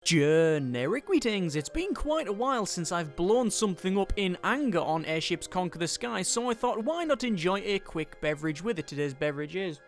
Generic greetings. It's been quite a while since I've blown something up in anger on Airships Conquer the Sky, so I thought why not enjoy a quick beverage with it. Today's beverage is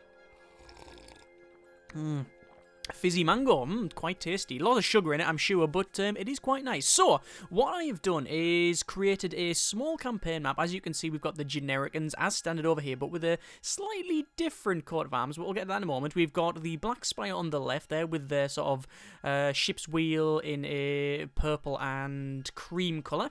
fizzy mango, quite tasty. A lot of sugar in it, I'm sure, but it is quite nice. So, what I have done is created a small campaign map. As you can see, we've got the genericans as standard over here, but with a slightly different coat of arms. We'll get to that in a moment. We've got the Black Spire on the left there with their sort of ship's wheel in a purple and cream colour.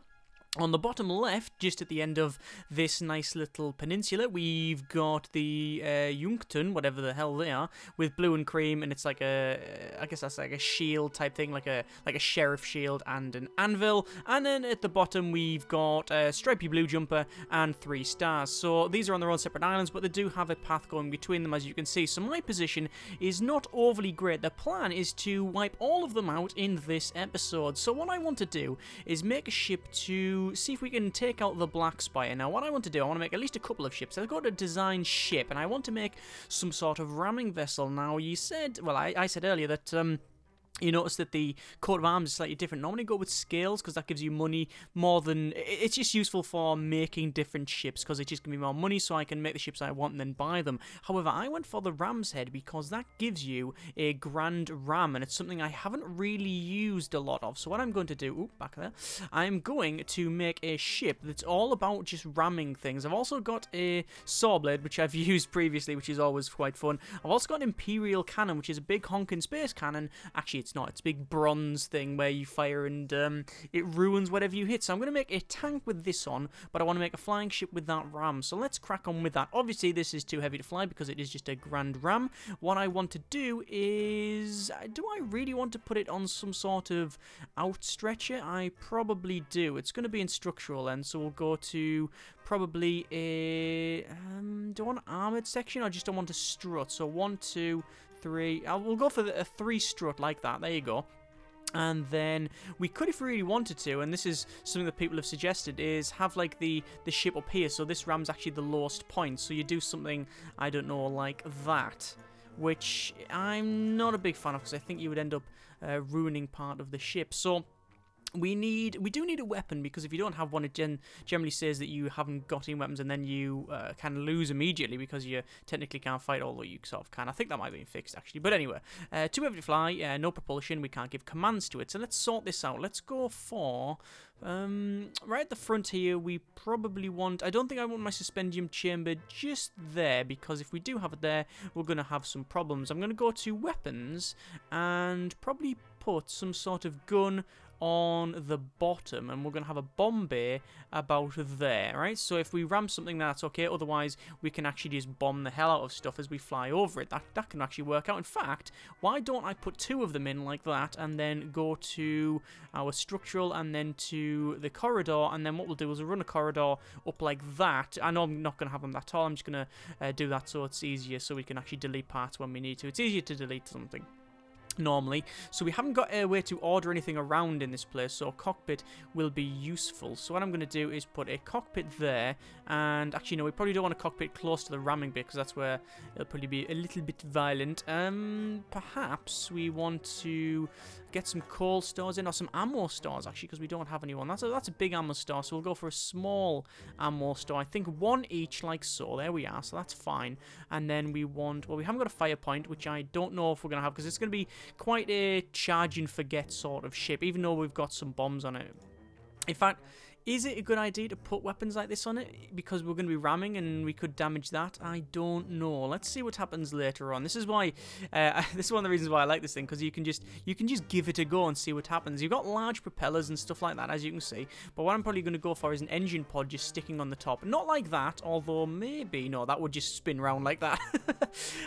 On the bottom left, just at the end of this nice little peninsula, we've got the Jungtun, whatever the hell they are, with blue and cream, and it's like I guess that's like a shield type thing, like a sheriff shield and an anvil. And then at the bottom, we've got a stripy blue jumper and 3 stars. So these are on their own separate islands, but they do have a path going between them, as you can see. So my position is not overly great. The plan is to wipe all of them out in this episode. So what I want to do is make a ship to see if we can take out the Black Spire. Now, what I want to do, I want to make at least a couple of ships. I've got a design ship, and I want to make some sort of ramming vessel. Now, you said, well, I said earlier that you notice that the coat of arms is slightly different. Normally go with scales because that gives you money more than... It's just useful for making different ships because it just gives me more money so I can make the ships I want and then buy them. However, I went for the ram's head because that gives you a grand ram, and it's something I haven't really used a lot of. So what I'm going to do... back there. I'm going to make a ship that's all about just ramming things. I've also got a saw blade, which I've used previously, which is always quite fun. I've also got an Imperial cannon, which is a big honking space cannon. Actually, it's not. It's a big bronze thing where you fire and it ruins whatever you hit. So I'm going to make a tank with this on, but I want to make a flying ship with that ram. So let's crack on with that. Obviously, this is too heavy to fly because it is just a grand ram. What I want to do is... do I really want to put it on some sort of outstretcher? I probably do. It's going to be in structural then, so we'll go to probably a... do I want an armoured section or just don't want a strut? So 1, 2... 3. We'll go for a 3 strut like that. There you go. And then we could, if we really wanted to, and this is something that people have suggested, is have like the ship up here. So this ram's actually the lowest point. So you do something, I don't know, like that, which I'm not a big fan of because I think you would end up ruining part of the ship. So we do need a weapon, because if you don't have one, it generally says that you haven't got any weapons, and then you can lose immediately because you technically can't fight, although you sort of can. I think that might be fixed, actually. But anyway, too heavy to fly, no propulsion, we can't give commands to it. So let's sort this out. Let's go for... right at the front here, we probably want... I don't think I want my suspendium chamber just there, because if we do have it there, we're going to have some problems. I'm going to go to weapons and probably put some sort of gun on the bottom, and we're going to have a bomb bay about there, right? So if we ram something, that's okay. Otherwise, we can actually just bomb the hell out of stuff as we fly over it. That can actually work out. In fact, why don't I put 2 of them in like that, and then go to our structural, and then to the corridor, and then what we'll do is we'll run a corridor up like that. I know I'm not going to have them that tall. I'm just going to do that so it's easier, so we can actually delete parts when we need to. It's easier to delete something normally. So we haven't got a way to order anything around in this place, so a cockpit will be useful. So what I'm going to do is put a cockpit there, and actually no, we probably don't want a cockpit close to the ramming bit because that's where it'll probably be a little bit violent. Perhaps we want to get some coal stores in, or some ammo stores actually, because we don't have anyone. That's a big ammo store, so we'll go for a small ammo store. I think 1 each, like so. There we are, so that's fine. And then we want, well, we haven't got a fire point, which I don't know if we're going to have, because it's going to be quite a charge and forget sort of ship, even though we've got some bombs on it. In fact, is it a good idea to put weapons like this on it? Because we're going to be ramming and we could damage that. I don't know. Let's see what happens later on. This is why, this is one of the reasons why I like this thing, because you can just give it a go and see what happens. You've got large propellers and stuff like that, as you can see. But what I'm probably going to go for is an engine pod just sticking on the top. Not like that, although maybe, no, that would just spin around like that.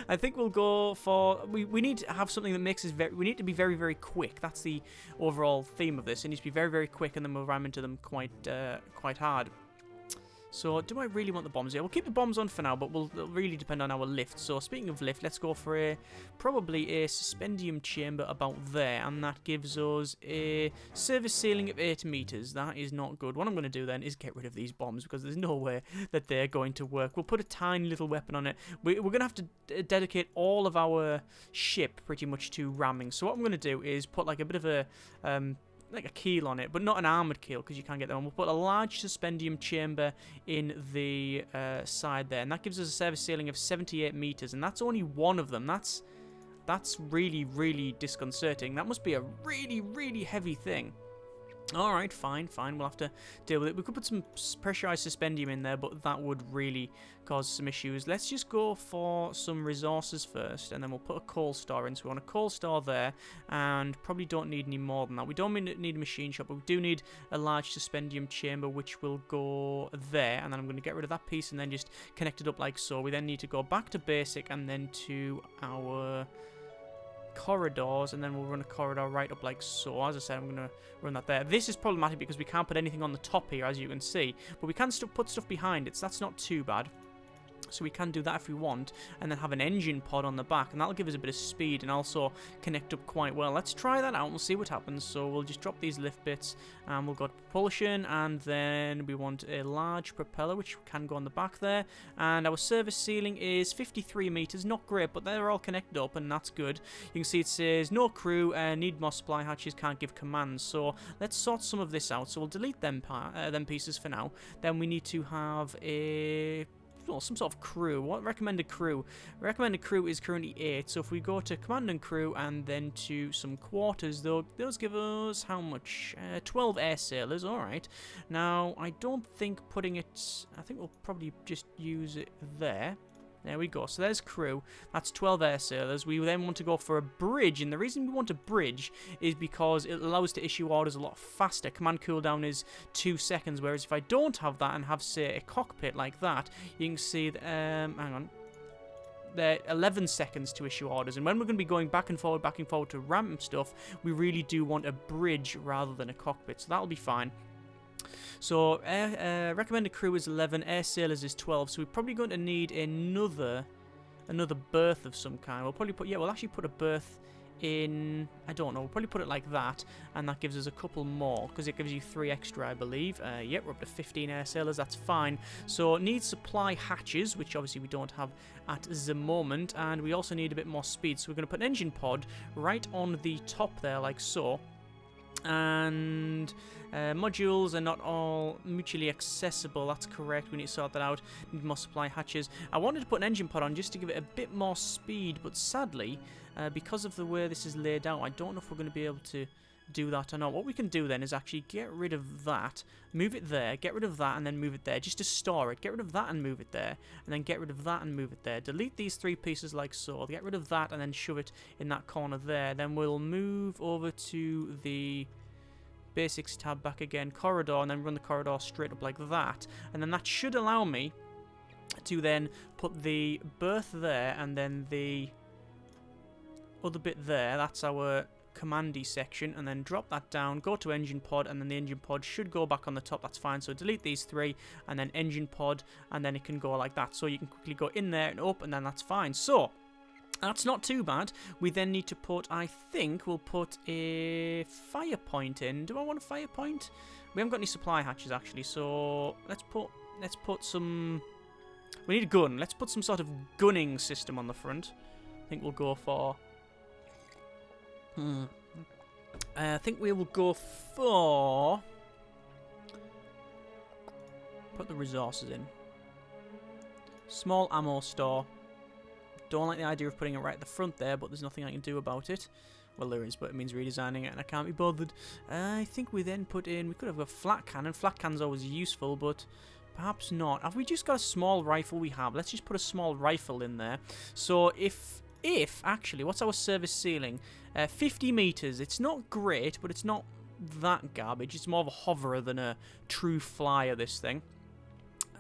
I think we'll go for, we need to have something that makes us we need to be very, very quick. That's the overall theme of this. It needs to be very, very quick, and then we'll ram into them quite hard. So, do I really want the bombs here? We'll keep the bombs on for now, but it'll really depend on our lift. So, speaking of lift, let's go for probably a suspendium chamber about there. And that gives us a service ceiling of 8 meters. That is not good. What I'm going to do then is get rid of these bombs, because there's no way that they're going to work. We'll put a tiny little weapon on it. We're going to have to dedicate all of our ship pretty much to ramming. So, what I'm going to do is put like a bit of a... like a keel on it, but not an armoured keel, because you can't get that one. We'll put a large suspendium chamber in the side there, and that gives us a service ceiling of 78 meters, and that's only one of them. That's really, really disconcerting. That must be a really, really heavy thing. Alright, fine. We'll have to deal with it. We could put some pressurized suspendium in there, but that would really cause some issues. Let's just go for some resources first, and then we'll put a coal store in. So we want a coal store there, and probably don't need any more than that. We don't need a machine shop, but we do need a large suspendium chamber, which will go there. And then I'm going to get rid of that piece and then just connect it up like so. We then need to go back to basic and then to our... corridors, and then we'll run a corridor right up like so. As I said, I'm going to run that there. This is problematic because we can't put anything on the top here, as you can see, but we can still put stuff behind it, so that's not too bad. So we can do that if we want, and then have an engine pod on the back, and that'll give us a bit of speed and also connect up quite well. Let's try that out and we'll see what happens. So we'll just drop these lift bits, and we'll go to propulsion, and then we want a large propeller, which can go on the back there, and our service ceiling is 53 meters. Not great, but they're all connected up, and that's good. You can see it says no crew, need more supply hatches, can't give commands. So let's sort some of this out. So we'll delete them pieces for now. Then we need to have a... well, some sort of crew. What recommended crew? Recommended crew is currently 8. So if we go to command and crew and then to some quarters, those give us how much? 12 air sailors. All right. Now I don't think putting it. I think we'll probably just use it there. There we go. So there's crew. That's 12 air sailors. We then want to go for a bridge, and the reason we want a bridge is because it allows us to issue orders a lot faster. Command cooldown is 2 seconds, whereas if I don't have that and have, say, a cockpit like that, you can see that, hang on, they're 11 seconds to issue orders, and when we're going to be going back and forward to ramp stuff, we really do want a bridge rather than a cockpit, so that'll be fine. So, recommended crew is 11, air sailors is 12, so we're probably going to need another berth of some kind. We'll probably put, we'll actually put a berth in, I don't know, we'll probably put it like that, and that gives us a couple more, because it gives you 3 extra, I believe. Yep, we're up to 15 air sailors, that's fine. So, need supply hatches, which obviously we don't have at the moment, and we also need a bit more speed, so we're going to put an engine pod right on the top there, like so. And modules are not all mutually accessible. That's correct. We need to sort that out. Need more supply hatches. I wanted to put an engine pod on just to give it a bit more speed, but sadly, because of the way this is laid out, I don't know if we're going to be able to do that or not. What we can do then is actually get rid of that, move it there, get rid of that, and then move it there, just to store it. Get rid of that and move it there, and then get rid of that and move it there. Delete these 3 pieces like so. Get rid of that and then shove it in that corner there. Then we'll move over to the basics tab back again, corridor, and then run the corridor straight up like that. And then that should allow me to then put the berth there, and then the other bit there. That's our commandy section, and then drop that down, go to engine pod, and then the engine pod should go back on the top. That's fine. So delete these 3 and then engine pod, and then it can go like that. So you can quickly go in there and up, and then that's fine. So that's not too bad. We then need to put, I think we'll put a fire point in. Do I want a fire point? We haven't got any supply hatches actually, so let's put some, we need a gun. Let's put some sort of gunning system on the front. I think we'll go for I think we will go for, put the resources in. Small ammo store. Don't like the idea of putting it right at the front there, but there's nothing I can do about it. Well, there is, but it means redesigning it, and I can't be bothered. I think we then put in, we could have a flat cannon. Flat cannon's always useful, but perhaps not. Have we just got a small rifle? We have. Let's just put a small rifle in there. So if actually, what's our service ceiling? 50 meters. It's not great, but it's not that garbage. It's more of a hoverer than a true flyer, this thing.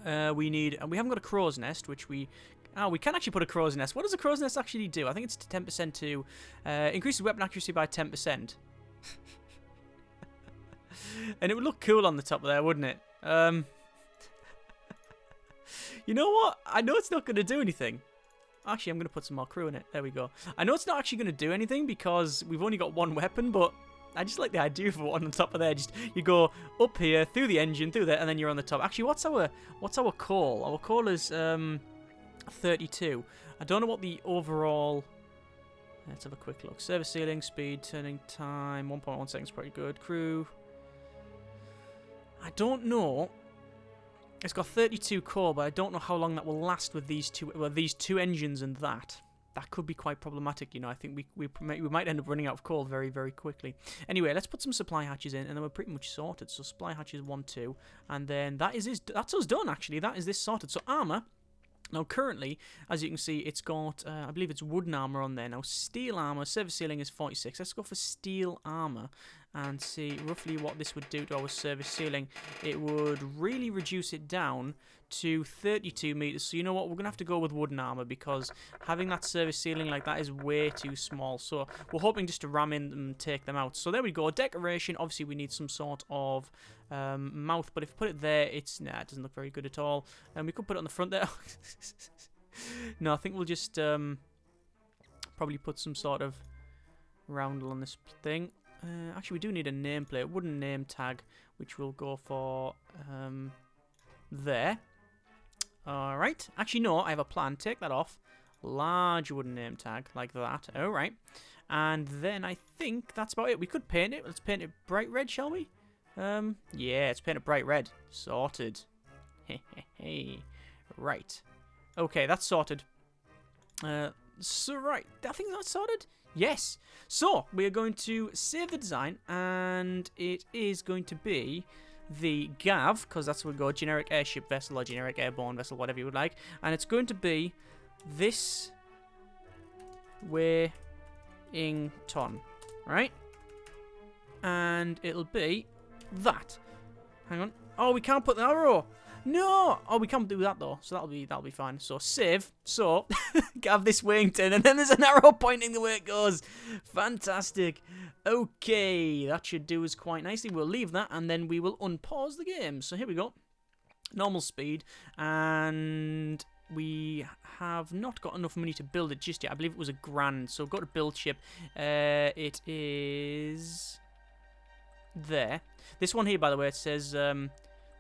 We haven't got a crow's nest, which we can actually put a crow's nest. What does a crow's nest actually do? I think it's 10% to increases weapon accuracy by 10%. And it would look cool on the top there, wouldn't it? You know what? I know it's not going to do anything. Actually, I'm going to put some more crew in it. There we go. I know it's not actually going to do anything because we've only got one weapon, but I just like the idea of one on top of there. Just you go up here, through the engine, through there, and then you're on the top. Actually, what's our call? Our call is 32. I don't know what the overall... Let's have a quick look. Service ceiling, speed, turning time, 1.1 seconds, pretty good. Crew... I don't know. It's got 32 core, but I don't know how long that will last with these two engines and that. That could be quite problematic, you know. I think we might end up running out of coal very, very quickly. Anyway, let's put some supply hatches in, and then we're pretty much sorted. So supply hatches 1, 2, and then that's us done, actually. That is this sorted. So armor. Now, currently, as you can see, it's got, I believe it's wooden armor on there. Now, steel armor, service ceiling is 46. Let's go for steel armor and see roughly what this would do to our service ceiling. It would really reduce it down to 32 meters. So, you know what? We're going to have to go with wooden armor because having that service ceiling like that is way too small. So, we're hoping just to ram in and take them out. So, there we go. Decoration. Obviously, we need some sort of mouth, but if we put it there, it doesn't look very good at all. And we could put it on the front there. No, I think we'll just probably put some sort of roundel on this thing. Actually, we do need a nameplate, wooden name tag, which we'll go for there. Alright. Actually, no, I have a plan. Take that off. Large wooden name tag, like that. Alright. And then I think that's about it. We could paint it. Let's paint it bright red, shall we? Yeah, let's paint it bright red. Sorted. Hey. Right. Okay, that's sorted. So, right. I think that's sorted. Yes. So, we are going to save the design, and it is going to be the GAV, because that's where we go, generic airship vessel or generic airborne vessel, whatever you would like. And it's going to be this Wellington, right? And it'll be that. Hang on. Oh, we can't put the arrow. No! Oh, we can't do that though, so that'll be fine. So save. So have this Wellington, and then there's an arrow pointing the way it goes. Fantastic. Okay, that should do us quite nicely. We'll leave that, and then we will unpause the game. So here we go. Normal speed, and we have not got enough money to build it just yet. I believe it was £1,000. So go to build ship. It is there. This one here, by the way, it says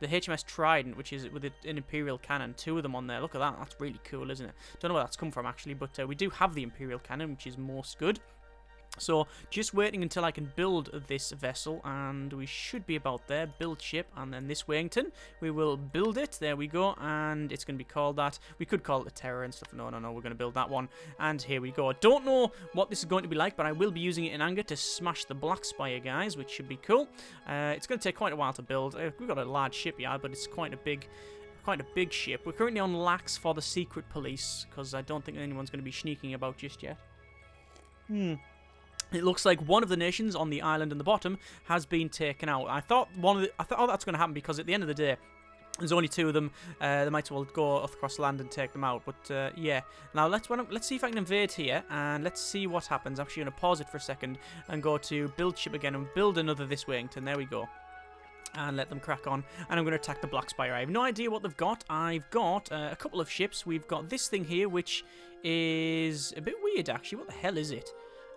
the HMS Trident, which is with an Imperial cannon. 2 of them on there. Look at that. That's really cool, isn't it? Don't know where that's come from, actually, but we do have the Imperial cannon, which is most good. So, just waiting until I can build this vessel, and we should be about there. Build ship, and then this Wellington. We will build it. There we go, and it's going to be called that. We could call it the Terror and stuff. No, we're going to build that one. And here we go. Don't know what this is going to be like, but I will be using it in anger to smash the Black Spire, guys, which should be cool. It's going to take quite a while to build. We've got a large shipyard, but it's quite a big ship. We're currently on lax for the secret police, because I don't think anyone's going to be sneaking about just yet. It looks like one of the nations on the island in the bottom has been taken out. I thought that's going to happen because at the end of the day, there's only 2 of them. They might as well go across land and take them out. But yeah, now let's see if I can invade here, and let's see what happens. I'm actually going to pause it for a second and go to build ship again and build another this Wellington. There we go. And let them crack on. And I'm going to attack the Black Spire. I have no idea what they've got. I've got a couple of ships. We've got this thing here, which is a bit weird, actually. What the hell is it?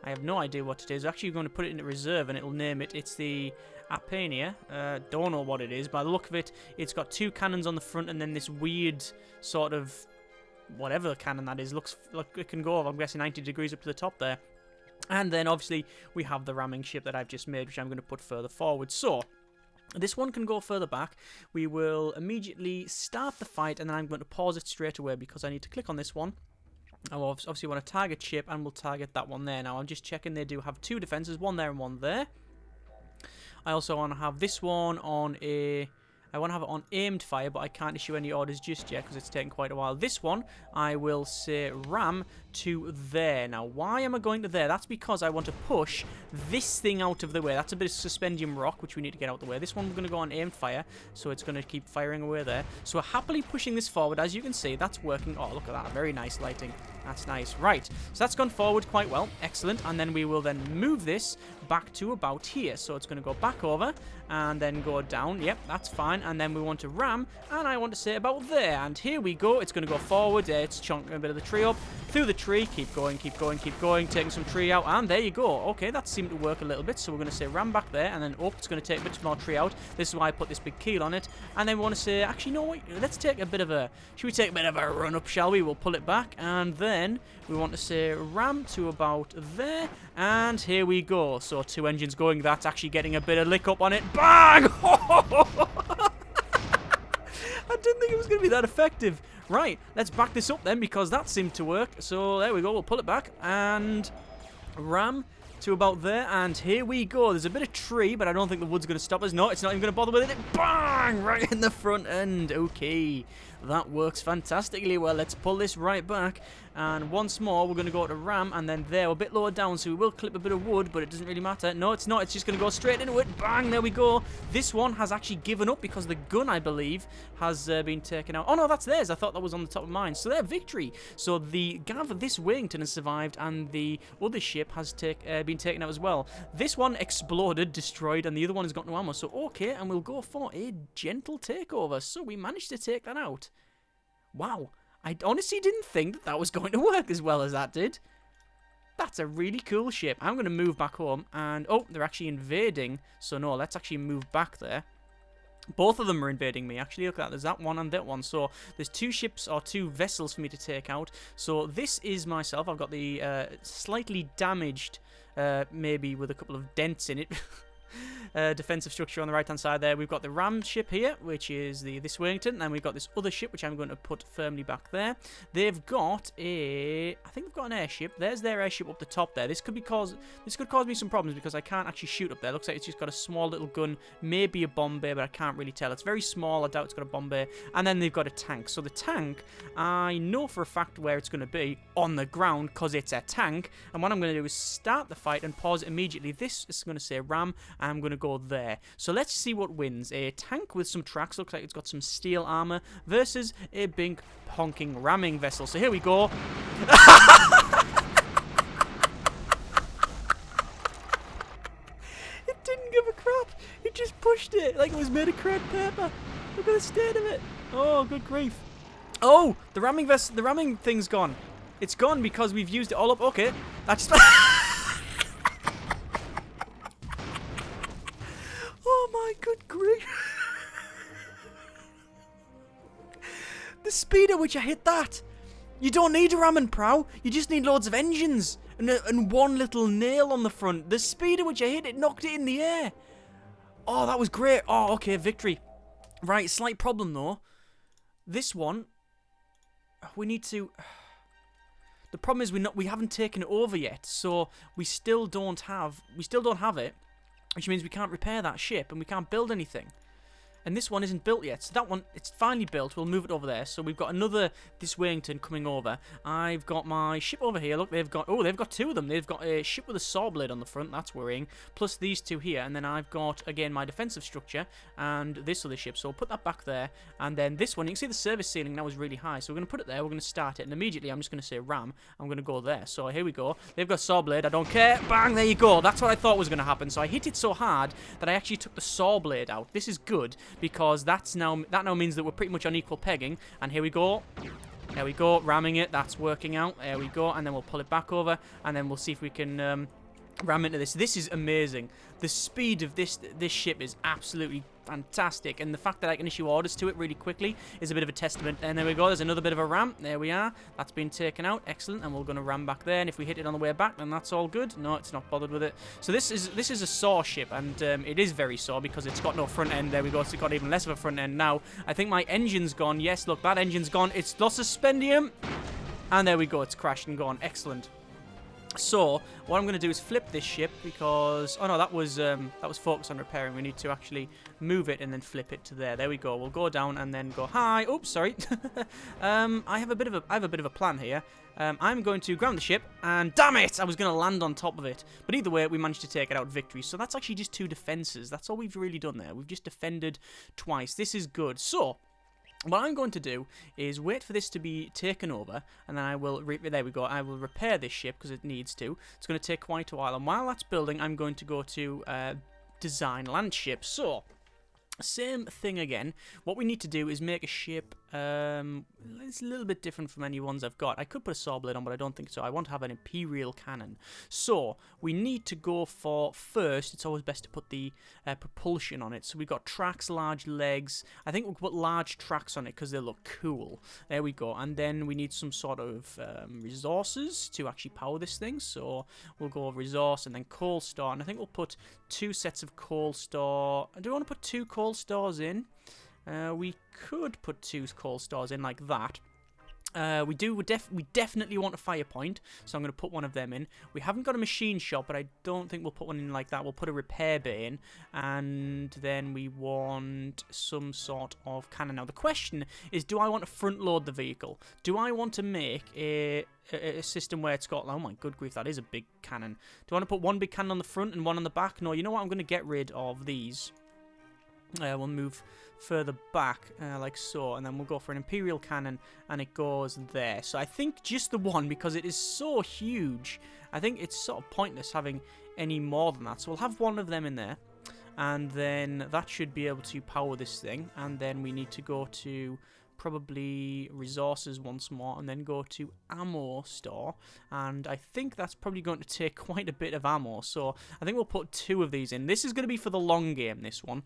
I have no idea what it is. Actually, going to put it into reserve, and it'll name it. It's the Apania. Don't know what it is. By the look of it, it's got 2 cannons on the front, and then this weird sort of whatever cannon that is. Looks like it can go, I'm guessing, 90 degrees up to the top there. And then, obviously, we have the ramming ship that I've just made, which I'm going to put further forward. So, this one can go further back. We will immediately start the fight, and then I'm going to pause it straight away because I need to click on this one. I obviously want to target ship, and we'll target that one there. Now, I'm just checking they do have 2 defenses, one there and one there. I also want to have this one on a... I want to have it on aimed fire, but I can't issue any orders just yet because it's taken quite a while. This one, I will say ram to there. Now, why am I going to there? That's because I want to push this thing out of the way. That's a bit of suspendium rock, which we need to get out of the way. This one, we're going to go on aimed fire, so it's going to keep firing away there. So we're happily pushing this forward. As you can see, that's working. Oh, look at that. Very nice lighting. That's nice. Right, so that's gone forward quite well. Excellent. And then we will then move this back to about here. So it's going to go back over and then go down. Yep, that's fine. And then we want to ram, and I want to say about there. And here we go. It's going to go forward. It's chunking a bit of the tree up. Through the tree. Keep going, keep going, keep going. Taking some tree out. And there you go. Okay, that seemed to work a little bit. So we're going to say ram back there. And then up. It's going to take a bit more tree out. This is why I put this big keel on it. And then we want to say, actually, no, wait. Let's take a bit of a... Should we take a bit of a run up, shall we? We'll pull it back. And then we want to say ram to about there. And here we go. So 2 engines going. That's actually getting a bit of lick up on it. Bang! I didn't think it was going to be that effective. Right, let's back this up then, because that seemed to work. So there we go. We'll pull it back and ram to about there. And here we go. There's a bit of tree, but I don't think the wood's going to stop us. No, it's not even going to bother with it. Bang! Right in the front end. Okay, that works fantastically well. Let's pull this right back. And once more, we're going to go to ram, and then there, we're a bit lower down, so we will clip a bit of wood, but it doesn't really matter. No, it's not. It's just going to go straight into it. Bang, there we go. This one has actually given up because the gun, I believe, has been taken out. Oh, no, that's theirs. I thought that was on the top of mine. So there, victory. So the this Wellington has survived, and the other ship has been taken out as well. This one exploded, destroyed, and the other one has got no ammo. So, okay, and we'll go for a gentle takeover. So we managed to take that out. Wow. I honestly didn't think that that was going to work as well as that did. That's a really cool ship. I'm going to move back home. And, oh, they're actually invading. So, no, let's actually move back there. Both of them are invading me, actually. Look at that. There's that one and that one. So, there's 2 ships or 2 vessels for me to take out. So, this is myself. I've got the slightly damaged, maybe with a couple of dents in it. Defensive structure on the right hand side there. We've got the ram ship here, which is this Wellington, and we've got this other ship, which I'm going to put firmly back there. They've got I think they've got an airship. There's their airship up the top there. This could cause me some problems because I can't actually shoot up there. Looks like it's just got a small little gun, maybe a bomb bay, but I can't really tell. It's very small. I doubt it's got a bomb bay. And then they've got a tank. So the tank, I know for a fact where it's going to be, on the ground, because it's a tank. And what I'm going to do is start the fight and pause it immediately. This is going to say ram. I'm going to go there. So let's see what wins. A tank with some tracks, looks like it's got some steel armor, versus a big honking ramming vessel. So here we go. It didn't give a crap. It just pushed it like it was made of crap paper. Look at the state of it. Oh, good grief. Oh, the ramming thing's gone. It's gone because we've used it all up. Okay, that's just... Oh my good grief. The speed at which I hit that. You don't need a ramming prow. You just need loads of engines and one little nail on the front. The speed at which I hit it knocked it in the air. Oh, that was great. Oh, okay, victory. Right, slight problem though. This one, we need to... The problem is we haven't taken it over yet, so we still don't have it. Which means we can't repair that ship and we can't build anything. And this one isn't built yet. So that one, it's finally built. We'll move it over there. So we've got this Wellington coming over. I've got my ship over here. Look, they've got 2 of them. They've got a ship with a saw blade on the front. That's worrying. Plus these 2 here. And then I've got, again, my defensive structure and this other ship. So we'll put that back there. And then this one, you can see the service ceiling now is really high. So we're going to put it there. We're going to start it. And immediately I'm just going to say ram. I'm going to go there. So here we go. They've got saw blade. I don't care. Bang, there you go. That's what I thought was going to happen. So I hit it so hard that I actually took the saw blade out. This is good because that now means that we're pretty much on equal pegging. And here we go. There we go, ramming it. That's working out. There we go. And then we'll pull it back over. And then we'll see if we can ram into this. This is amazing. The speed of this ship is absolutely fantastic. And the fact that I can issue orders to it really quickly is a bit of a testament. And there we go. There's another bit of a ram. There we are. That's been taken out. Excellent. And we're going to ram back there. And if we hit it on the way back, then that's all good. No, it's not bothered with it. So this is a saw ship. And it is very saw because it's got no front end. There we go. It's got even less of a front end now. I think my engine's gone. Yes, look, that engine's gone. It's lost suspendium. And there we go. It's crashed and gone. Excellent. So what I'm going to do is flip this ship because... Oh, no, that was focused on repairing. We need to actually move it and then flip it to there. There we go. We'll go down and then go... Hi. Oops, sorry. I have a bit of a plan here. I'm going to ground the ship and... Damn it! I was going to land on top of it. But either way, we managed to take it out victory. So that's actually just 2 defenses. That's all we've really done there. We've just defended twice. This is good. So... What I'm going to do is wait for this to be taken over, and then I will, there we go, I will repair this ship because it needs to. It's going to take quite a while, and while that's building, I'm going to go to design land ship. So, same thing again. What we need to do is make a ship, it's a little bit different from any ones I've got. I could put a saw blade on, but I don't think so. I want to have an Imperial cannon. So, we need to go for, first, it's always best to put the propulsion on it. So we've got tracks, large legs. I think we'll put large tracks on it because they look cool. There we go. And then we need some sort of resources to actually power this thing. So, we'll go resource and then coal store. And I think we'll put 2 sets of coal store. Do we want to put 2 coal stores in? We could put 2 coal stores in like that. We definitely want a fire point, so I'm going to put one of them in. We haven't got a machine shop, but I don't think we'll put one in like that. We'll put a repair bay in, and then we want some sort of cannon. Now, the question is, do I want to front load the vehicle? Do I want to make a system where it's got, oh my good grief, that is a big cannon. Do I want to put one big cannon on the front and one on the back? No, you know what? I'm going to get rid of these. We'll move further back, like so, and then we'll go for an Imperial cannon, and it goes there. So I think just the one, because it is so huge, I think it's sort of pointless having any more than that. So we'll have one of them in there, and then that should be able to power this thing, and then we need to go to probably resources once more, and then go to ammo store, and I think that's probably going to take quite a bit of ammo, so I think we'll put 2 of these in. This is going to be for the long game, this one.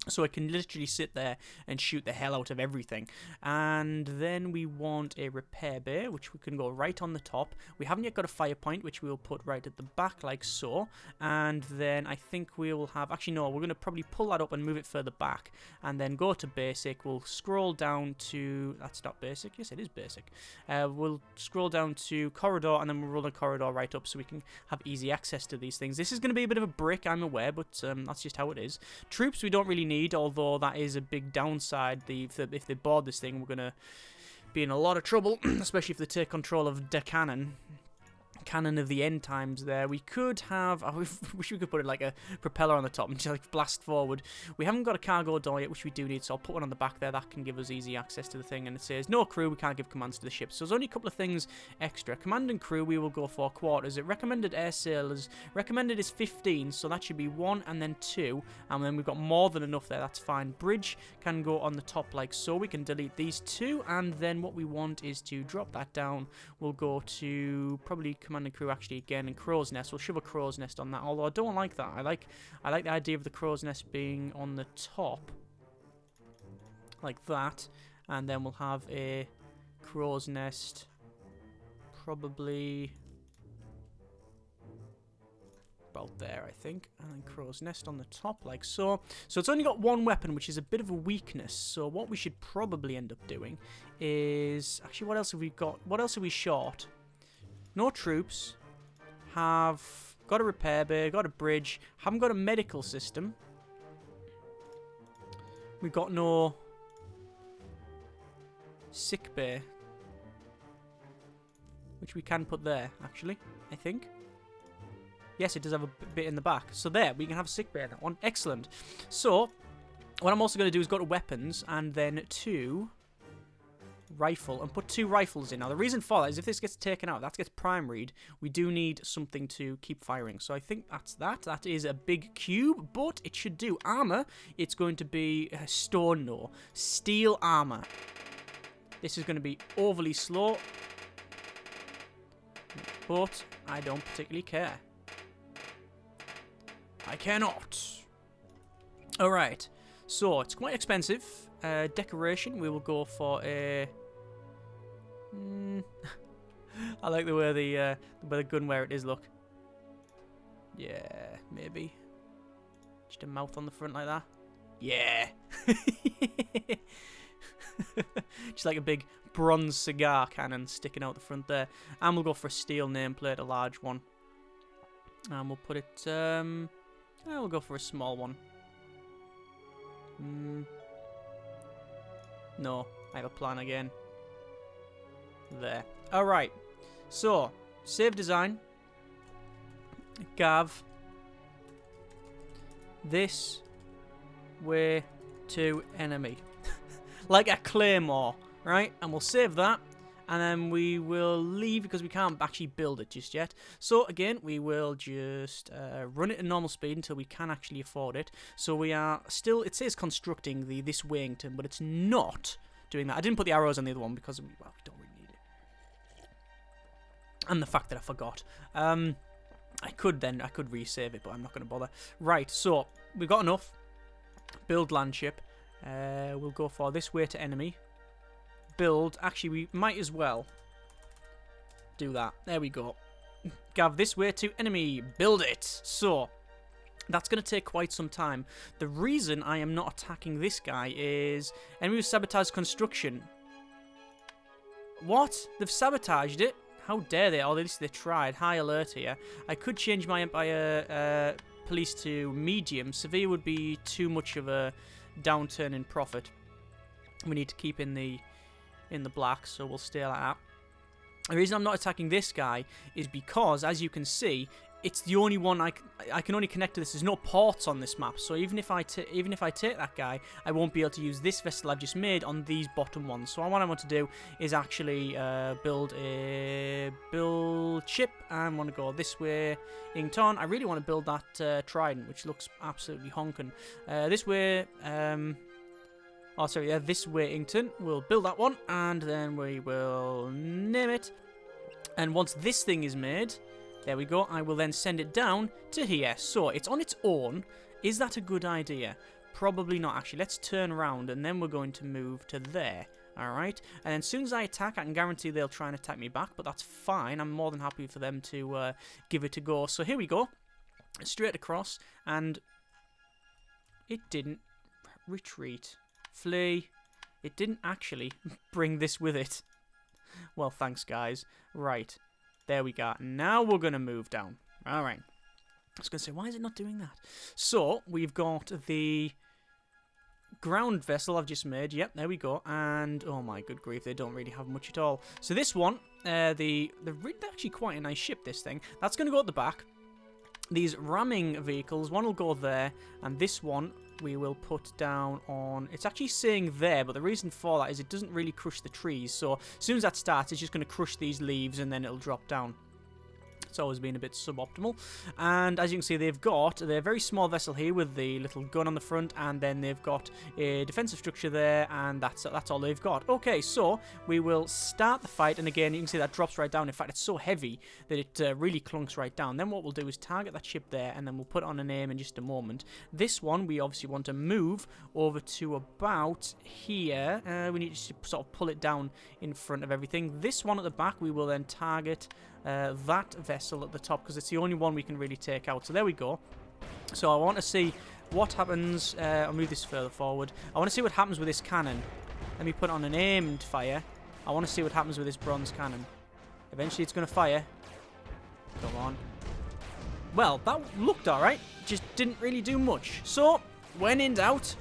So I can literally sit there and shoot the hell out of everything. And then we want a repair bay, which we can go right on the top. We haven't yet got a fire point, which we'll put right at the back, like so. And then I think we'll have... Actually, no, we're going to probably pull that up and move it further back. And then go to basic. We'll scroll down to... That's not basic. Yes, it is basic. We'll scroll down to corridor, and then we'll roll the corridor right up so we can have easy access to these things. This is going to be a bit of a brick, I'm aware, but that's just how it is. Troops, we don't really need, although that is a big downside. If they board this thing, we're going to be in a lot of trouble, especially if they take control of the cannon of the end times there. We could have... I wish we could put it like a propeller on the top and just like blast forward. We haven't got a cargo door yet, which we do need, so I'll put one on the back there. That can give us easy access to the thing, and it says, no crew, we can't give commands to the ship. So there's only a couple of things extra. Command and crew, we will go for quarters. It recommended air sailors. Recommended is 15, so that should be 1 and then 2, and then we've got more than enough there. That's fine. Bridge can go on the top like so. We can delete these 2, and then what we want is to drop that down. We'll go to probably command and crew actually again, and crow's nest. We'll shove a crow's nest on that, although I don't like that. I like the idea of the crow's nest being on the top like that, and then we'll have a crow's nest probably about there, I think, and then crow's nest on the top like so. So it's only got 1 weapon, which is a bit of a weakness. So what we should probably end up doing is, actually, what else have we got? What else are we short? No troops. Have got a repair bay, got a bridge, haven't got a medical system. We've got no sick bay, which we can put there, actually, I think. Yes, it does have a bit in the back. So there, we can have a sick bay in that one. Excellent. So, what I'm also going to do is go to weapons, and then to rifle, and put 2 rifles in. Now, the reason for that is if this gets taken out, that gets primaried, we do need something to keep firing. So I think that's that. That is a big cube, but it should do. Armor, it's going to be stone, no. Steel armor. This is going to be overly slow, but I don't particularly care. I cannot. Alright, so it's quite expensive. Decoration, we will go for a... I like the way the gun where it is, look. Yeah, maybe. Just a mouth on the front like that. Yeah. Just like a big bronze cigar cannon sticking out the front there. And we'll go for a steel nameplate, a large one. And we'll put it... we'll go for a small one. No, I have a plan again. There. Alright. So, save design. Gav. This way to enemy. like a claymore, right? And we'll save that. And then we will leave because we can't actually build it just yet. So again, we will just run it at normal speed until we can actually afford it. So we are still, it says constructing this Wington, but it's not doing that. I didn't put the arrows on the other one because, well, we don't really need it. And the fact that I forgot. I could resave it, but I'm not going to bother. Right, so we've got enough. Build land ship. We'll go for this way to enemy. Build. Actually, we might as well do that. There we go. Gav this way to enemy. Build it. So that's going to take quite some time. The reason I am not attacking this guy is enemy will sabotage construction. What? They've sabotaged it? How dare they? Or at least they tried. High alert here. I could change my Empire police to medium. Severe would be too much of a downturn in profit. We need to keep in the black, so we'll stay like that. The reason I'm not attacking this guy is because, as you can see, it's the only one I can only connect to this. There's no ports on this map, so even if I take that guy, I won't be able to use this vessel I've just made on these bottom ones. So what I want to do is actually build ship, and I want to go this way. Ington, I really want to build that trident, which looks absolutely honking. This way. Oh, sorry, yeah, this way, Ington. We'll build that one, and then we will name it. And once this thing is made, there we go, I will then send it down to here. So, it's on its own. Is that a good idea? Probably not, actually. Let's turn around, and then we're going to move to there. Alright? And then as soon as I attack, I can guarantee they'll try and attack me back, but that's fine. I'm more than happy for them to give it a go. So, here we go. Straight across, and it didn't retreat. Flee. It didn't actually bring this with it. Well, thanks, guys. Right. There we go. Now we're going to move down. Alright. I was going to say, why is it not doing that? So, we've got the ground vessel I've just made. Yep, there we go. And, oh my good grief, they don't really have much at all. So this one, they're actually quite a nice ship, this thing. That's going to go at the back. These ramming vehicles, one will go there, and this one we will put down on... It's actually saying there, but the reason for that is it doesn't really crush the trees. So as soon as that starts, it's just going to crush these leaves, and then it'll drop down. It's always been a bit suboptimal. And as you can see, they've got their very small vessel here with the little gun on the front, and then they've got a defensive structure there, and that's all they've got. Okay, so we will start the fight, and again, you can see that drops right down. In fact, it's so heavy that it really clunks right down. Then what we'll do is target that ship there, and then we'll put on a name in just a moment. This one, we obviously want to move over to about here. We need to sort of pull it down in front of everything. This one at the back, we will then target that vessel at the top, because it's the only one we can really take out. So there we go. So I want to see what happens. I'll move this further forward. I want to see what happens with this cannon. Let me put on an aimed fire. I want to see what happens with this bronze cannon. Eventually it's going to fire. Come on. Well, that looked alright. Just didn't really do much. So, when in doubt,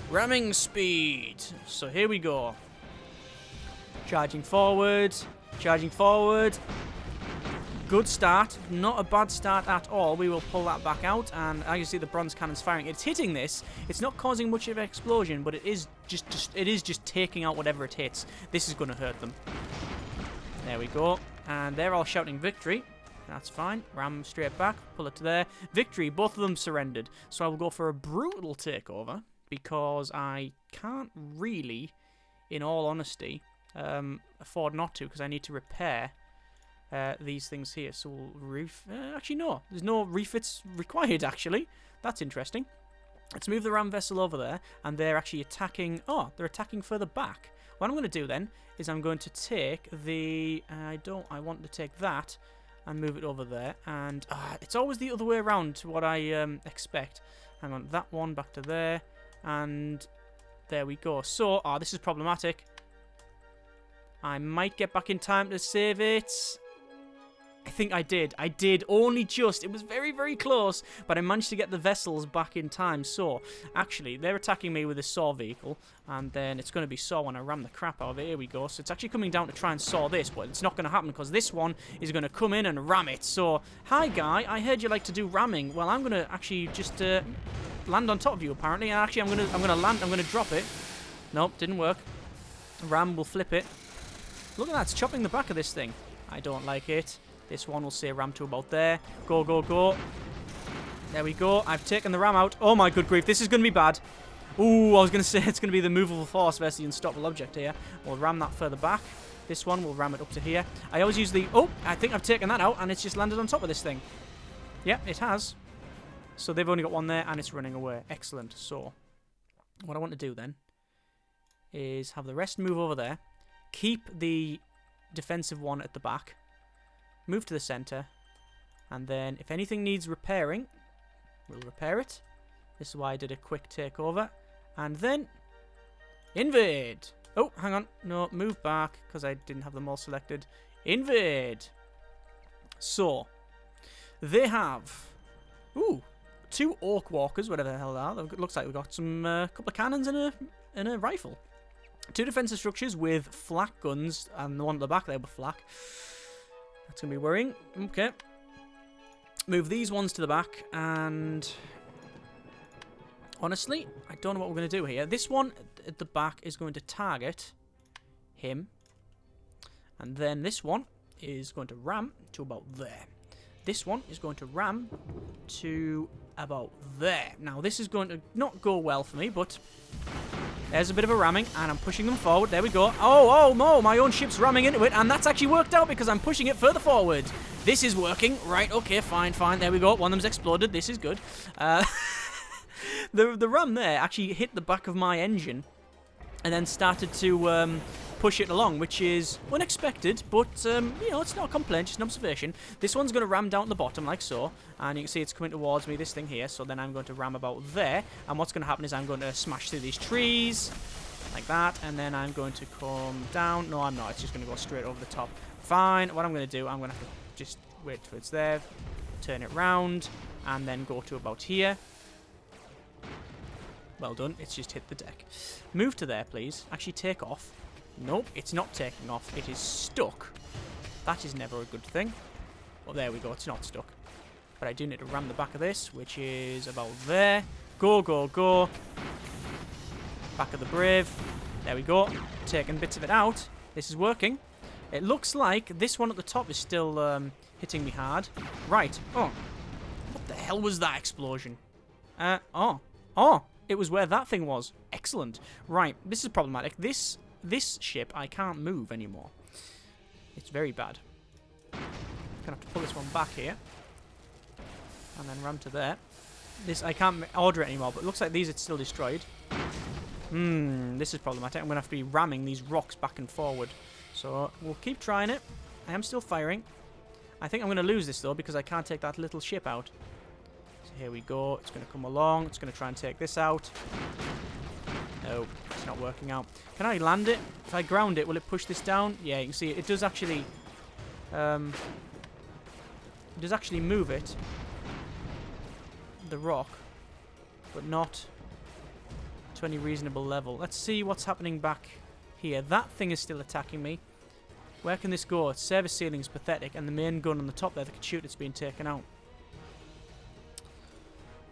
ramming speed. So here we go. Charging forward. Charging forward. Good start. Not a bad start at all. We will pull that back out, and as you see, the bronze cannon's firing. It's hitting this. It's not causing much of an explosion, but it is just taking out whatever it hits. This is going to hurt them. There we go. And they're all shouting victory. That's fine. Ram straight back. Pull it to there. Victory. Both of them surrendered. So I will go for a brutal takeover, because I can't really, in all honesty, afford not to, because I need to repair these things here. So we'll actually no, there's no refits required, actually. That's interesting. Let's move the ram vessel over there, and they're actually attacking. Oh, they're attacking further back. What I'm going to do then is I'm going to take the I want to take that and move it over there, and it's always the other way around to what I expect. Hang on, that one back to there, and there we go. So this is problematic. I might get back in time to save it. I think I did. I did, only just. It was very, very close, but I managed to get the vessels back in time. So, actually, they're attacking me with a saw vehicle, and then it's going to be saw when I ram the crap out of it. Here we go. So, it's actually coming down to try and saw this, but it's not going to happen because this one is going to come in and ram it. So, hi, guy. I heard you like to do ramming. Well, I'm going to actually just land on top of you, apparently. And actually, I'm going to land. I'm going to drop it. Nope, didn't work. Ram will flip it. Look at that, it's chopping the back of this thing. I don't like it. This one will say ram to about there. Go, go, go. There we go. I've taken the ram out. Oh my good grief, this is going to be bad. Ooh, I was going to say it's going to be the movable force versus the unstoppable object here. We'll ram that further back. This one, we'll ram it up to here. I always use the... Oh, I think I've taken that out and it's just landed on top of this thing. Yep, it has. So they've only got one there and it's running away. Excellent. So, what I want to do then is have the rest move over there. Keep the defensive one at the back. Move to the center. And then if anything needs repairing, we'll repair it. This is why I did a quick takeover. And then invade. Oh, hang on. No, move back because I didn't have them all selected. Invade. So, they have... Ooh, 2 orc walkers, whatever the hell they are. It looks like we've got some couple of cannons and a rifle. 2 defensive structures with flak guns, and the one at the back there with flak. That's going to be worrying. Okay. Move these ones to the back, and... Honestly, I don't know what we're going to do here. This one at the back is going to target him. And then this one is going to ram to about there. This one is going to ram to about there. Now, this is going to not go well for me, but there's a bit of a ramming, and I'm pushing them forward. There we go. Oh, no, my own ship's ramming into it, and that's actually worked out because I'm pushing it further forward. This is working. Right, okay, fine. There we go. One of them's exploded. This is good. The ram there actually hit the back of my engine and then started to push it along, which is unexpected, but, you know, it's not a complaint, just an observation. This one's going to ram down at the bottom, like so, and you can see it's coming towards me, this thing here, so then I'm going to ram about there, and what's going to happen is I'm going to smash through these trees, like that, and then I'm going to come down. No, I'm not, it's just going to go straight over the top. Fine, what I'm going to do, I'm going to have to just wait till it's there, turn it round, and then go to about here. Well done, it's just hit the deck. Move to there, please. Actually, take off. Nope, it's not taking off. It is stuck. That is never a good thing. Well, there we go, it's not stuck. But I do need to ram the back of this, which is about there. Go, go, go. Back of the Brave. There we go. Taking bits of it out. This is working. It looks like this one at the top is still hitting me hard. Right. Oh. What the hell was that explosion? Oh. It was where that thing was. Excellent. Right, this is problematic. This ship I can't move anymore. It's very bad. Gonna have to pull this one back here. And then ram to there. This, I can't order it anymore, but it looks like these are still destroyed. This is problematic. I'm gonna have to be ramming these rocks back and forward. So, we'll keep trying it. I am still firing. I think I'm gonna lose this though, because I can't take that little ship out. Here we go. It's going to come along. It's going to try and take this out. No, it's not working out. Can I land it? If I ground it, will it push this down? Yeah, you can see it does actually... it does actually move it. The rock. But not to any reasonable level. Let's see what's happening back here. That thing is still attacking me. Where can this go? Its service ceiling's pathetic, and the main gun on the top there that could shoot it's being taken out.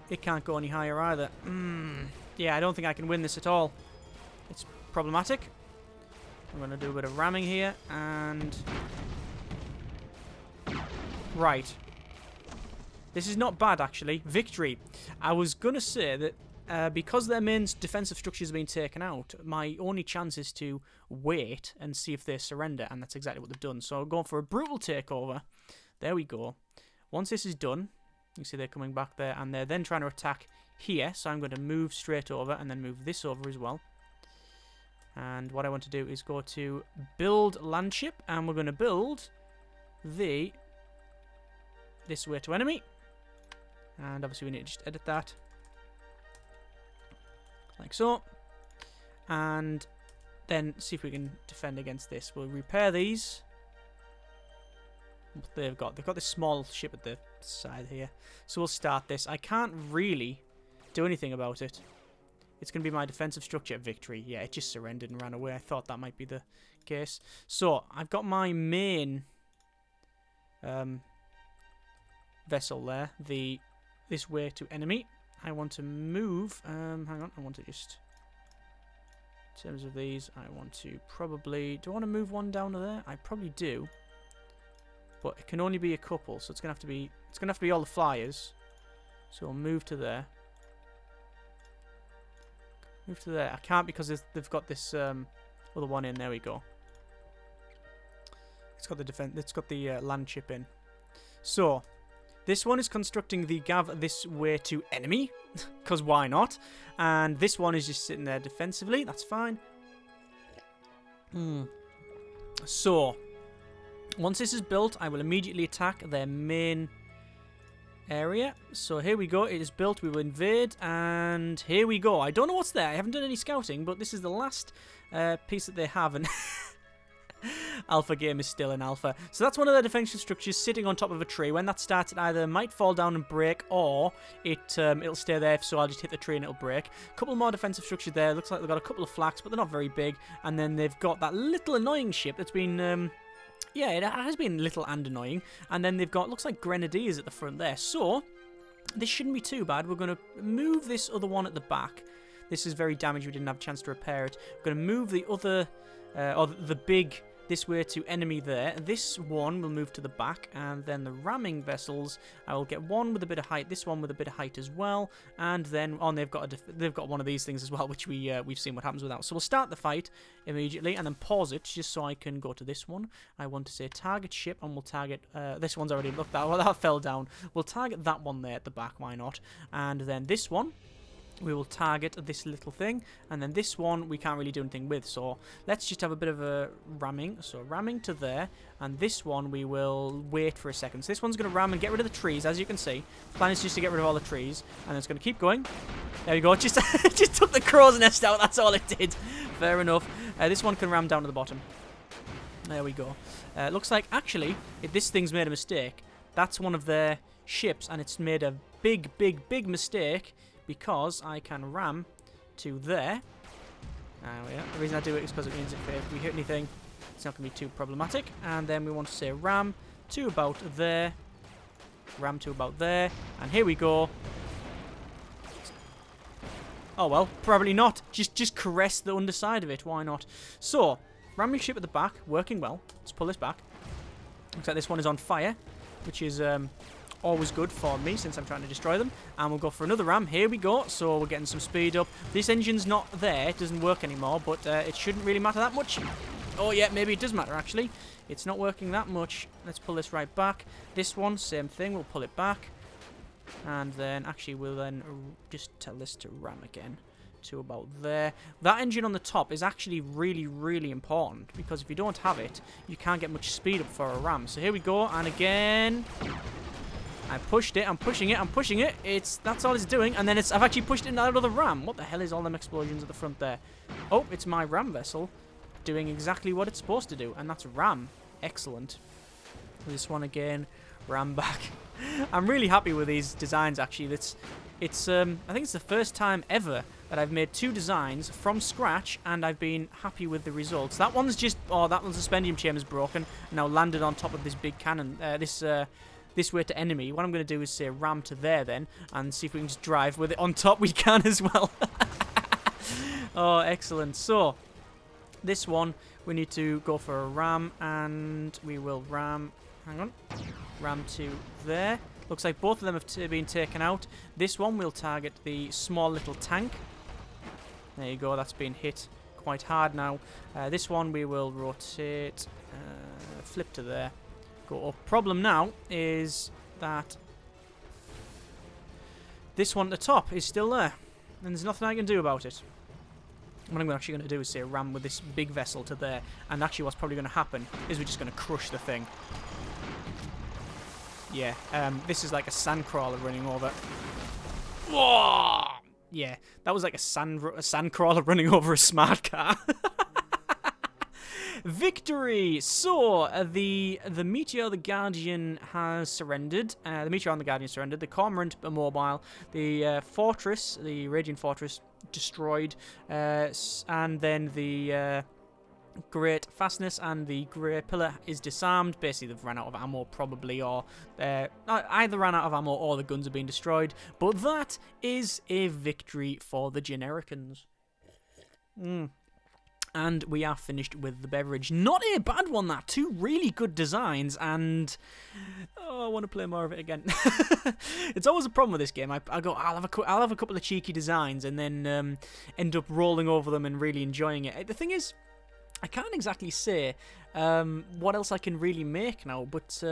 It can't go any higher either. Yeah, I don't think I can win this at all. It's problematic. I'm going to do a bit of ramming here, and... Right. This is not bad, actually. Victory. I was going to say that because their main defensive structures have been taken out, my only chance is to wait and see if they surrender, and that's exactly what they've done. So I'm going for a brutal takeover. There we go. Once this is done... You see they're coming back there, and they're then trying to attack here, so I'm going to move straight over and then move this over as well. And what I want to do is go to build landship, and we're going to build this way to enemy. And obviously we need to just edit that. Like so. And then see if we can defend against this. We'll repair these. They've got this small ship at the side here, so we'll start this. I can't really do anything about it. It's going to be my defensive structure. Victory. Yeah, it just surrendered and ran away. I thought that might be the case. So I've got my main vessel there. This way to enemy. I want to move. Hang on. I want to just In terms of these, I want to probably... Do I want to move one down to there? I probably do. But it can only be a couple, so it's gonna have to be... It's gonna have to be all the flyers. So we'll move to there. Move to there. I can't because they've got this other one in. There we go. It's got the defense. It's got the land chip in. So this one is constructing the gav this way to enemy, because why not? And this one is just sitting there defensively. That's fine. So once this is built, I will immediately attack their main area. So here we go. It is built. We will invade, and here we go. I don't know what's there. I haven't done any scouting, but this is the last piece that they have, and alpha game is still in alpha. So that's one of their defensive structures sitting on top of a tree. When that starts, it either might fall down and break, or it'll stay there. So I'll just hit the tree and it'll break. A couple more defensive structures there. Looks like they've got a couple of flaks, but they're not very big. And then they've got that little annoying ship that's been yeah, it has been little and annoying. And then they've got, looks like grenadiers at the front there. So this shouldn't be too bad. We're going to move this other one at the back. This is very damaged. We didn't have a chance to repair it. We're going to move the other, or the big, this way to enemy there. This one will move to the back, and then the ramming vessels, I will get one with a bit of height, this one with a bit of height as well, and then they've got one of these things as well, which we've seen what happens without. So we'll start the fight immediately, and then pause it just so I can go to this one. I want to say target ship, and we'll target this one's already looked at. Well, that fell down. We'll target that one there at the back. Why not? And then this one, we will target this little thing, and then this one we can't really do anything with, so let's just have a bit of a ramming. So ramming to there, and this one we will wait for a second. So this one's going to ram and get rid of the trees, as you can see. The plan is just to get rid of all the trees, and it's going to keep going. There we go. It just took the crow's nest out. That's all it did. Fair enough. This one can ram down to the bottom. There we go. Looks like, actually, if this thing's made a mistake, that's one of their ships, and it's made a big, big, big mistake, because I can ram to there. Yeah, the reason I do it is because it means if we hit anything, it's not going to be too problematic. And then we want to say ram to about there. Ram to about there. And here we go. Oh, well, probably not. Just caress the underside of it. Why not? So, ramming ship at the back, working well. Let's pull this back. Looks like this one is on fire, which is always good for me since I'm trying to destroy them. And we'll go for another ram. Here we go. So we're getting some speed up. This engine's not there. It doesn't work anymore, but it shouldn't really matter that much. Oh, yeah, maybe it does matter, actually. It's not working that much. Let's pull this right back. This one, same thing. We'll pull it back. And then, actually, we'll then just tell this to ram again to about there. That engine on the top is actually really, really important, because if you don't have it, you can't get much speed up for a ram. So here we go. And again, I pushed it, I'm pushing it, I'm pushing it. That's all it's doing, and then I've actually pushed it into that other ram. What the hell is all them explosions at the front there? Oh, it's my ram vessel doing exactly what it's supposed to do, and that's ram. Excellent. This one again, ram back. I'm really happy with these designs, actually. I think it's the first time ever that I've made two designs from scratch, and I've been happy with the results. That one's just, that one's suspendium chamber's broken, and now landed on top of this big cannon, this way to enemy. What I'm going to do is say ram to there then, and see if we can just drive with it on top. We can as well. Oh, excellent. So, this one, we need to go for a ram, and we will ram, hang on, ram to there. Looks like both of them have been taken out. This one will target the small little tank. There you go, that's been hit quite hard now. This one we will rotate, flip to there. Go up. Problem now is that this one at the top is still there, and there's nothing I can do about it. What I'm actually going to do is say ram with this big vessel to there, and actually what's probably going to happen is we're just going to crush the thing. Yeah, this is like a sandcrawler running over. Whoa! Yeah, that was like a sandcrawler running over a smart car. Victory! So, the Meteor, the Guardian, has surrendered. The Meteor and the Guardian surrendered. The Cormorant are mobile. The Fortress, the Radiant Fortress, destroyed. And then the Great Fastness and the Grey Pillar is disarmed. Basically, they've run out of ammo, probably, or either ran out of ammo or the guns have been destroyed. But that is a victory for the Genericans. And we are finished with the beverage. Not a bad one, that. 2 really good designs, and oh, I want to play more of it again. It's always a problem with this game. I'll have a couple of cheeky designs, and then end up rolling over them and really enjoying it. The thing is, I can't exactly say what else I can really make now, but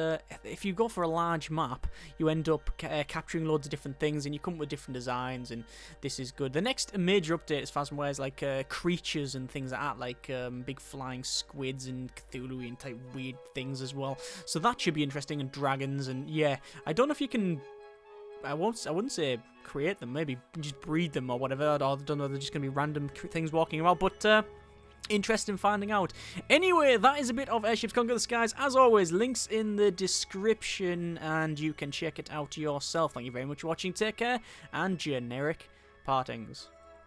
if you go for a large map, you end up capturing loads of different things, and you come up with different designs, and this is good. The next major update, as far as I'm aware, is like creatures and things like that, like big flying squids and Cthulhu-y type weird things as well. So that should be interesting, and dragons, and yeah, I don't know if you can. I wouldn't say create them, maybe just breed them or whatever. I don't know, they're just gonna be random things walking around, but. Interested in finding out. Anyway, that is a bit of Airships Conquer the Skies. As always, links in the description, and you can check it out yourself. Thank you very much for watching. Take care, and generic partings.